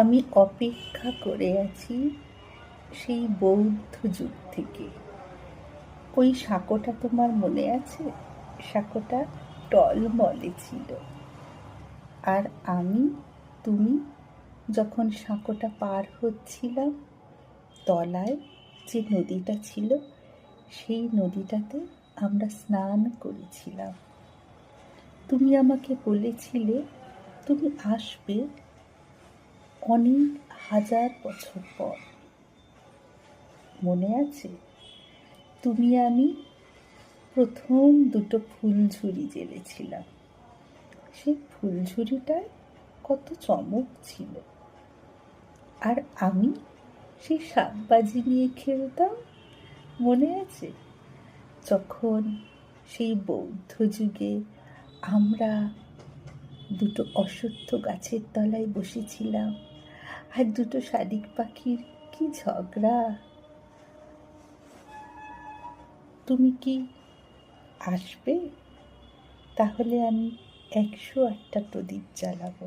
আমি অপেক্ষা করে আছি সেই বৌদ্ধ যুগ থেকে। ওই সাঁকোটা তোমার মনে আছে? সাঁকোটা টলমলে ছিল। আর তুমি যখন সাঁকোটা পার হচ্ছিলাম, তলায় যে নদীটা ছিল, সেই নদীটাতে আমরা স্নান করেছিলাম। তুমি আমাকে বলেছিলে তুমি আসবে অনেক হাজার বছর পর। মনে আছে? তুমি আমি প্রথম দুটো ফুলঝুরি জ্বেলেছিলাম। সেই ফুলঝুরিটায় কত চমক ছিল। আর আমি সেই শাকবাজি নিয়ে খেলতাম, মনে আছে? যখন সেই বৌদ্ধ যুগে আমরা দুটো অশ্বত্থ গাছের তলায় বসেছিলাম, আর দুটো শালিক পাখির কি ঝগড়া। তুমি কি আসবে? তাহলে আমি 108টা প্রদীপ জ্বালাবো।